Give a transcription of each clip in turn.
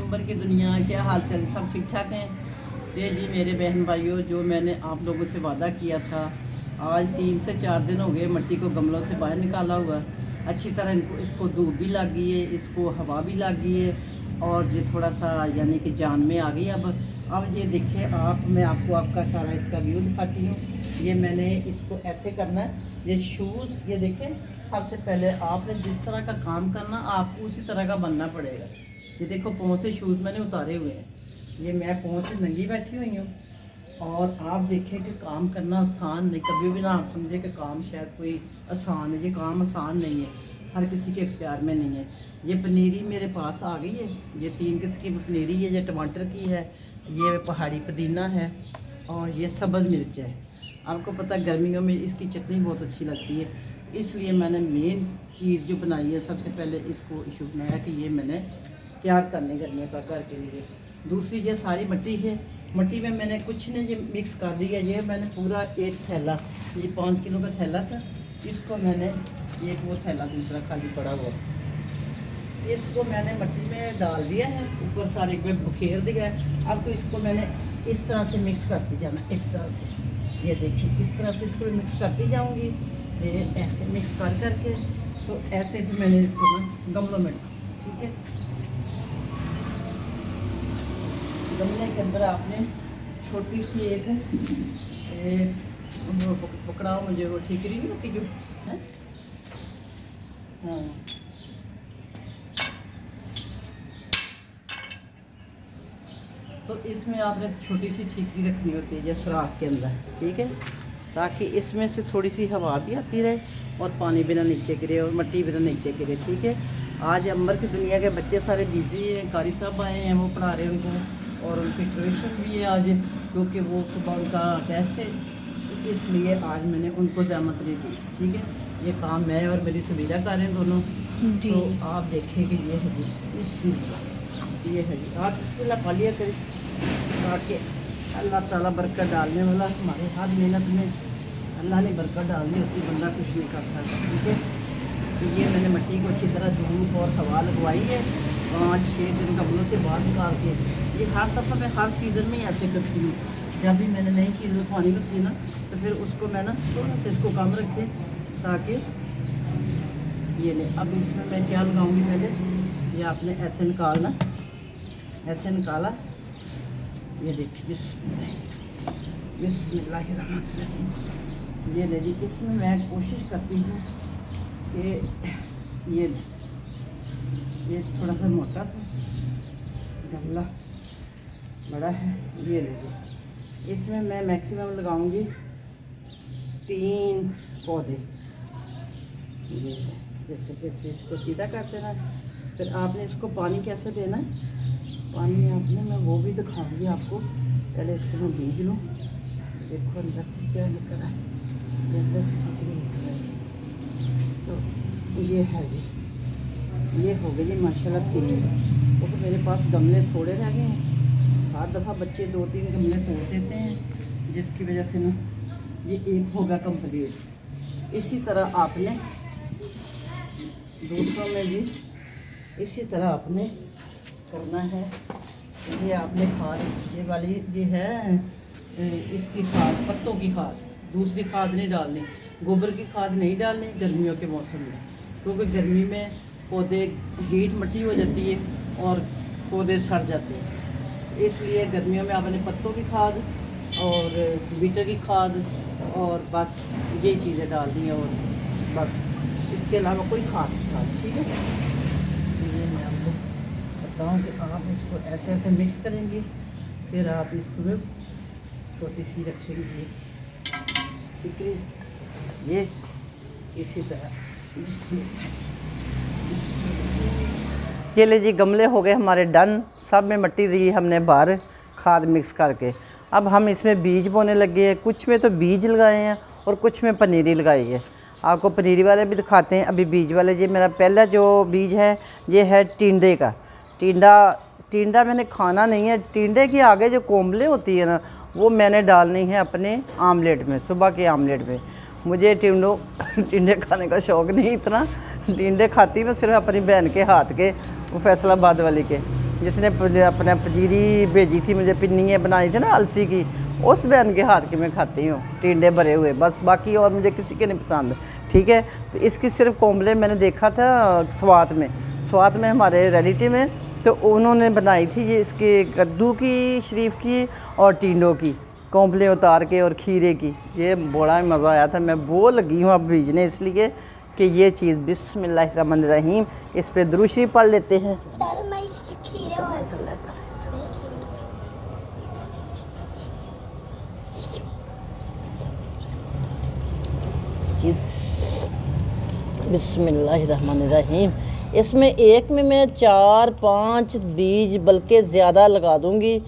अंबर की दुनिया, क्या हाल चाल, सब ठीक ठाक हैं? ये जी मेरे बहन भाइयों, जो मैंने आप लोगों से वादा किया था, आज 3 से 4 दिन हो गए मट्टी को गमलों से बाहर निकाला हुआ। अच्छी तरह इसको धूप भी लग गई है, इसको हवा भी लग गई है और ये थोड़ा सा यानी कि जान में आ गई। अब ये देखिए आप, मैं आपको आपका सारा इसका व्यू दिखाती हूँ। ये मैंने इसको ऐसे करना है, ये शूज़, ये देखें, सबसे पहले आपने जिस तरह का काम करना आपको उसी तरह का बनना पड़ेगा। ये देखो पाँव से शूज़ मैंने उतारे हुए हैं, ये मैं पाँव से नंगी बैठी हुई हूँ। और आप देखें कि काम करना आसान नहीं, कभी भी ना आप समझे कि काम शायद कोई आसान है। ये काम आसान नहीं है, हर किसी के इख्तियार में नहीं है। ये पनीरी मेरे पास आ गई है, ये 3 किस्म की पनीरी है, ये टमाटर की है, ये पहाड़ी पुदीना है और ये सब्ज़ मिर्च है। आपको पता है गर्मियों में इसकी चटनी बहुत अच्छी लगती है, इसलिए मैंने मेन चीज़ जो बनाई है, सबसे पहले इसको इशू बनाया कि ये मैंने तैयार करने गर्मियों का घर के लिए। दूसरी ये सारी मट्टी है, मट्टी में मैंने कुछ नहीं, ये मिक्स कर दिया। ये मैंने पूरा एक थैला, ये 5 किलो का थैला था, इसको मैंने एक वो थैला दूसरा खाली पड़ा हुआ, इसको मैंने मट्टी में डाल दिया है, ऊपर सारे में बुखेर दिया है। अब तो इसको मैंने इस तरह से मिक्स करती जाना, इस तरह से, ये देखिए इस तरह से इसको मिक्स करती जाऊंगी। ये ऐसे मिक्स कर करके, तो ऐसे भी मैंने इसको ना गमलों में, ठीक है, गमले के अंदर आपने छोटी सी एक पकड़ाओ, मुझे वो ठीकरी नहीं होती जो है, हाँ, तो इसमें आपने छोटी सी ठीकरी रखनी होती है जैसे सुराख के अंदर, ठीक है, ताकि इसमें से थोड़ी सी हवा भी आती रहे और पानी भी ना नीचे गिरे और मिट्टी भी ना नीचे गिरे, ठीक है। आज अंबर की दुनिया के बच्चे सारे बिजी हैं, कारी साहब आए हैं, वो पढ़ा रहे हैं उनको, और उनकी ट्यूशन भी है आज, क्योंकि वो सुबह उनका टेस्ट है, तो इसलिए आज मैंने उनको ज़हमत नहीं दी, ठीक है। ये काम मैं और मेरी सबीरा कर रहे हैं दोनों जी। तो आप देखें कि ये है जी, ये है जी, आप बिस्मिल्लाह पा लिया करें, ताकि अल्लाह ताला बरकत डालने वाला, हमारे हर मेहनत में अल्लाह ने बरकत डालनी होती, बंदा कुछ नहीं कर सकता, ठीक है। तो ये मैंने मिट्टी को अच्छी तरह धूप और हवा लगवाई है, 5-6 दिन गमलों से बाहर निकाल के। ये हर दफ़ा मैं हर सीज़न में ऐसे करती हूँ, जब भी मैंने नई चीज़ लगवानी होती है ना, तो फिर उसको मैं ना थोड़ा सा इसको कम रखे, ताकि ये ले। अब इसमें मैं क्या लगाऊंगी, पहले ये आपने ऐसे निकालना, ऐसे निकाला, ये देखिए बिस्मिल्लाहिर्रहमानिर्रहीम, ये ले जी। इसमें मैं कोशिश करती हूँ कि ये थोड़ा सा मोटा था, गमला बड़ा है, ये ले जी। इसमें मैं मैक्सिमम लगाऊंगी 3 पौधे, ये जैसे कैसे इसको सीधा कर देना। फिर आपने इसको पानी कैसे देना है, पानी आपने, मैं वो भी दिखाऊंगी आपको। पहले इसको मैं बीज लूँ, देखो अंदर से क्या निकल रहा है, ये अंदर से ठीकरी निकल रही है, तो ये है जी, ये हो गई जी माशाल्लाह 3, क्योंकि मेरे पास गमले थोड़े रह गए हैं, हर दफ़ा बच्चे 2-3 गमले तोड़ देते हैं, जिसकी वजह से ना ये एक होगा कंप्लीट। इसी तरह आपने दूसरों में भी इसी तरह आपने करना है। ये आपने खाद, ये वाली ये है इसकी खाद, पत्तों की खाद, दूसरी खाद नहीं डालनी, गोबर की खाद नहीं डालनी गर्मियों के मौसम में, क्योंकि गर्मी में पौधे हीट मिट्टी हो जाती है और पौधे सड़ जाते हैं। इसलिए गर्मियों में आपने पत्तों की खाद और बीटर की खाद और बस ये चीज़ें डालनी है, और बस इसके अलावा कोई खाद नहीं डालनी, ठीक है। ये मैं आपको बताऊँ कि आप इसको ऐसे ऐसे मिक्स करेंगे, फिर आप इसको छोटी सी रखेंगे ठीकरी, ये इसी तरह। ये ले जी, गमले हो गए हमारे डन, सब में मिट्टी दी हमने बाहर खाद मिक्स करके। अब हम इसमें बीज बोने लगे हैं, कुछ में तो बीज लगाए हैं और कुछ में पनीरी लगाई है। आपको पनीरी वाले भी दिखाते हैं, अभी बीज वाले। ये मेरा पहला जो बीज है ये है टिंडे का। टिंडा मैंने खाना नहीं है, टिंडे के आगे जो कोंबले होती है ना, वो मैंने डालनी है अपने आमलेट में, सुबह के आमलेट में। मुझे टिंडे खाने का शौक़ नहीं इतना, टिंडे खाती मैं सिर्फ अपनी बहन के हाथ के, वो फैसलाबाद वाली के। जिसने अपना पंजीरी भेजी थी मुझे, पिन्नियाँ बनाई थी ना अलसी की, उस बहन के हाथ के मैं खाती हूँ टिंडे भरे हुए, बस बाकी और मुझे किसी के नहीं पसंद। ठीक है, तो इसकी सिर्फ कोम्बले मैंने देखा था स्वात में हमारे रिलेटिव में, तो उन्होंने बनाई थी ये इसके कद्दू की, शरीफ की और टिंडों की कोम्बले उतार के और खीरे की। ये बड़ा मज़ा आया था। मैं वो लगी हूँ अब बीजने, इसलिए कि ये चीज़ बिस्मिल्लाहिर्रहमानिर्रहीम, इस पे दुरूद शरीफ पढ़ लेते हैं। बिस्मिल्लाहिर्रहमानिर्रहीम। इसमें एक में मैं 4-5 बीज बल्कि ज़्यादा लगा दूँगी,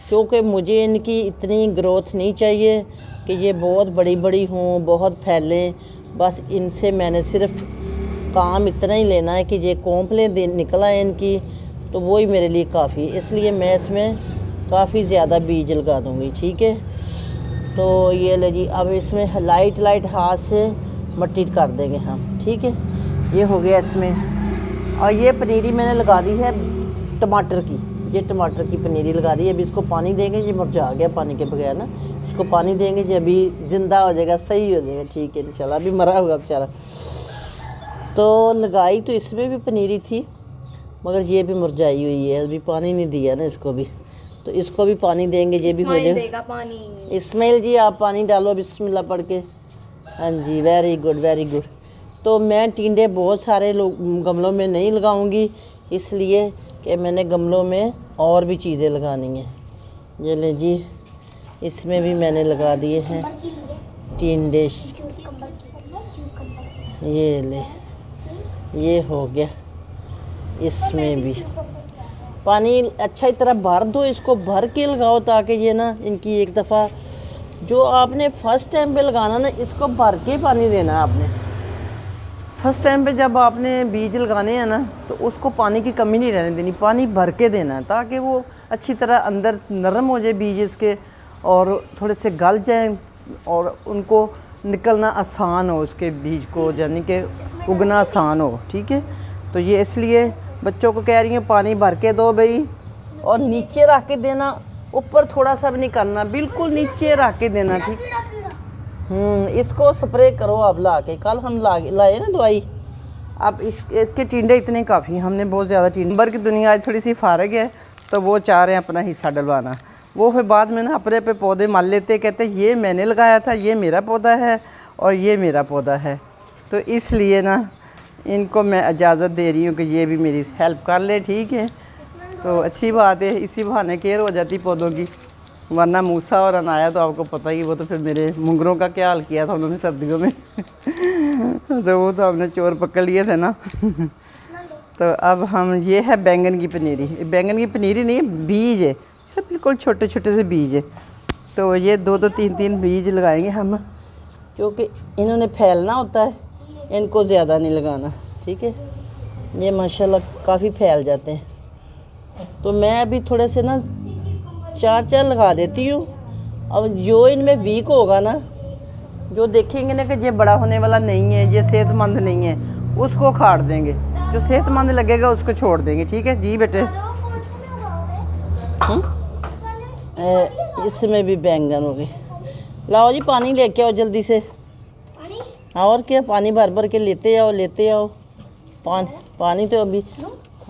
क्योंकि मुझे इनकी इतनी ग्रोथ नहीं चाहिए कि ये बहुत बड़ी बड़ी हों, बहुत फैलें। बस इनसे मैंने सिर्फ काम इतना ही लेना है कि ये कोंपलें निकल आए इनकी, तो वो ही मेरे लिए काफ़ी। इसलिए मैं इसमें काफ़ी ज़्यादा बीज लगा दूँगी। ठीक है, तो ये ले जी, अब इसमें लाइट हाथ से मट्टी कर देंगे हम। ठीक है, ये हो गया इसमें। और ये पनीरी मैंने लगा दी है टमाटर की, ये टमाटर की पनीरी लगा दी है। अभी इसको पानी देंगे, ये मुरझा गया पानी के बगैर ना, इसको पानी देंगे, ये अभी ज़िंदा हो जाएगा, सही हो जाएगा। ठीक है, इंशाल्लाह। अभी मरा हुआ बेचारा। तो लगाई तो इसमें भी पनीरी थी, मगर ये भी मुरझाई हुई है, अभी पानी नहीं दिया ना इसको भी, तो इसको भी पानी देंगे, ये भी हो जाएगा पानी। इस्माइल जी आप पानी डालो बिस्मिल्लाह पढ़ के। हाँ जी, वेरी गुड वेरी गुड। तो मैं टिंडे बहुत सारे गमलों में नहीं लगाऊंगी, इसलिए कि मैंने गमलों में और भी चीज़ें लगानी हैं। ये ले जी, इसमें भी मैंने लगा दिए हैं टिंडे। ये ले, ये हो गया। इसमें भी पानी अच्छा तरह भर दो, इसको भर के लगाओ, ताकि ये ना इनकी एक दफ़ा जो आपने फ़र्स्ट टाइम पे लगाना ना, इसको भर के पानी देना आपने। फ़र्स्ट टाइम पे जब आपने बीज लगाने हैं ना, तो उसको पानी की कमी नहीं रहने देनी, पानी भर के देना है, ताकि वो अच्छी तरह अंदर नरम हो जाए बीज इसके, और थोड़े से गल जाएं और उनको निकलना आसान हो, उसके बीज को, यानी कि उगना आसान हो। ठीक है, तो ये इसलिए बच्चों को कह रही हूँ पानी भर के दो भाई, और नीचे रख के देना, ऊपर थोड़ा सा भी नहीं करना, बिल्कुल नीचे रख के देना। ठीक, इसको स्प्रे करो आप ला के, कल हम लाए ना दवाई। अब इसके टिंडे इतने काफ़ी, हमने बहुत ज़्यादा टिंबर की दुनिया आज थोड़ी सी फारग है, तो वो चाह रहे हैं अपना हिस्सा डलवाना। वो फिर बाद में ना अपने पे पौधे मान लेते, कहते ये मैंने लगाया था, ये मेरा पौधा है और ये मेरा पौधा है। तो इसलिए ना इनको मैं इजाज़त दे रही हूँ कि ये भी मेरी हेल्प कर ले। ठीक है, तो अच्छी बात है, इसी बहाने केयर हो जाती पौधों की। वरना मूसा और अनाया तो आपको पता ही, वो तो फिर मेरे मुंगरों का क्या हाल किया था उन्होंने सर्दियों में तो वो तो हमने चोर पकड़ लिए थे ना तो अब हम, ये है बैंगन की पनीरी। बैंगन की पनीरी नहीं, बीज है, बिल्कुल छोटे छोटे से बीज है। तो ये 2-2 3-3 बीज लगाएंगे हम, क्योंकि इन्होंने फैलना होता है, इनको ज़्यादा नहीं लगाना। ठीक है, ये माशाल्लाह काफ़ी फैल जाते हैं। तो मैं अभी थोड़े से ना 4 लगा देती हूँ। अब जो इनमें वीक होगा ना, जो देखेंगे ना कि ये बड़ा होने वाला नहीं है, ये सेहतमंद नहीं है, उसको खाड़ देंगे। जो सेहतमंद लगेगा उसको छोड़ देंगे। ठीक है जी बेटे। इसमें भी बैंगन हो गए। लाओ जी पानी लेके आओ जल्दी से। और क्या, पानी भर भर के लेते आओ। पानी तो अभी,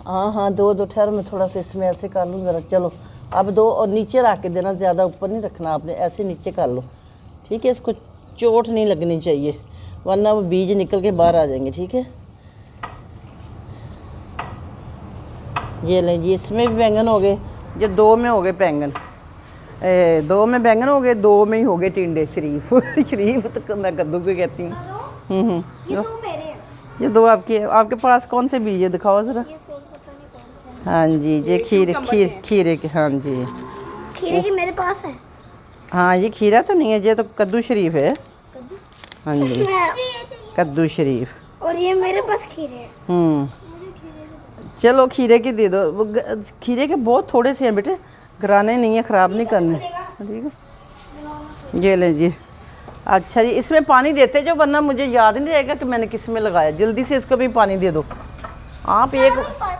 हाँ दो ठहर, मैं थोड़ा सा इसमें ऐसे कर लूँ ज़रा। चलो अब 2 और नीचे रख के देना, ज़्यादा ऊपर नहीं रखना आपने, ऐसे नीचे कर लो। ठीक है, इसको चोट नहीं लगनी चाहिए, वरना वो बीज निकल के बाहर आ जाएंगे। ठीक है, ये लें जी, इसमें भी बैंगन हो गए। ये 2 में हो गए बैंगन, 2 में बैंगन हो गए, 2 में ही हो गए टिंडे शरीफ शरीफ तो मैं कद्दू को कहती हूँ। ये 2 आपके पास कौन से बीज है, दिखाओ ज़रा। हाँ जी, ये खीरे के, हाँ जी खीरे की मेरे पास है। हाँ, ये खीरा तो नहीं है, ये तो कद्दू शरीफ है। हाँ जी, कद्दू शरीफ। और ये मेरे पास खीरे हैं। चलो खीरे की दे दो। खीरे के बहुत थोड़े से हैं बेटे, घराने नहीं है, ख़राब नहीं करने। ठीक है, ये ले जी। अच्छा जी, इसमें पानी देते जो, वरना मुझे याद नहीं रहेगा कि मैंने किस में लगाया। जल्दी से इसको भी पानी दे दो आप।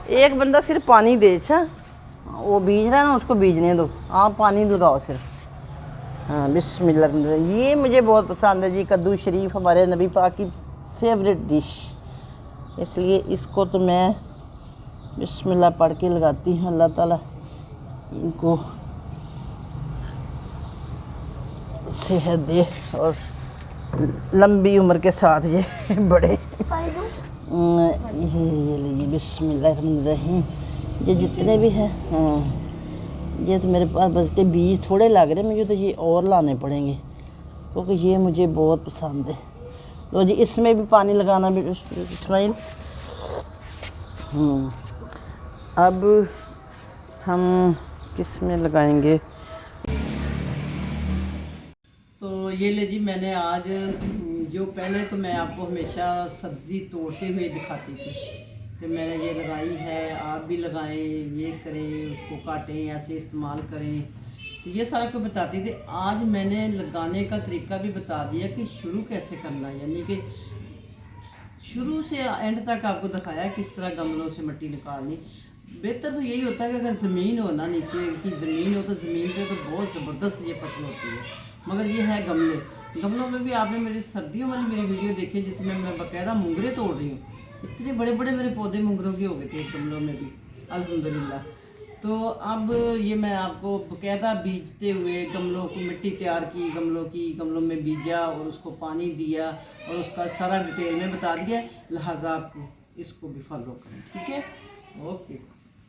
एक बंदा सिर्फ पानी दे। अच्छा, वो बीज रहा है ना, उसको बीजने दो, आप पानी लगाओ सिर्फ। हाँ बिस्मिल्लाह। ये मुझे बहुत पसंद है जी, कद्दू शरीफ हमारे नबी पाक की फेवरेट डिश, इसलिए इसको तो मैं बिस्मिल्लाह पढ़ के लगाती हूँ। अल्लाह ताला इनको सेहत दे और लंबी उम्र के साथ ये बड़े। पानी दूँ? ये लीजिए बिस्मिल्लाहिर्रहमानिर्रहीम। ये जितने भी हैं, हाँ ये तो मेरे पास बस के बीज थोड़े लग रहे हैं, मुझे तो ये और लाने पड़ेंगे क्योंकि ये मुझे बहुत पसंद है। तो जी इसमें भी पानी लगाना भी इस्माइल। अब हम किस में लगाएंगे? तो ये ले जी, मैंने आज जो पहले तो मैं आपको हमेशा सब्ज़ी तोड़ते हुए दिखाती थी, तो मैंने ये लगाई है, आप भी लगाएं, ये करें, उसको काटें, ऐसे इस्तेमाल करें, तो ये सारा कुछ बताती थी। आज मैंने लगाने का तरीका भी बता दिया कि शुरू कैसे करना है, यानी कि शुरू से एंड तक आपको दिखाया किस तरह गमलों से मिट्टी निकालनी। बेहतर तो यही होता है कि अगर ज़मीन हो ना, नीचे की ज़मीन हो, तो ज़मीन पे तो बहुत ज़बरदस्त ये फसल होती है। मगर ये है गमले, गमलों में भी आपने मेरी सर्दियों वाली मेरी वीडियो देखी जिसमें मैं बाकायदा मुंगरे तोड़ रही हूँ। इतने बड़े बड़े मेरे पौधे मुंगरों के हो गए थे गमलों में भी, अल्हम्दुलिल्लाह। तो अब ये मैं आपको बाकायदा बीजते हुए गमलों को मिट्टी तैयार की, गमलों में बीजा और उसको पानी दिया और उसका सारा डिटेल में बता दिया, लिहाजा आपको इसको भी फॉलो करें, ठीक है? ओके।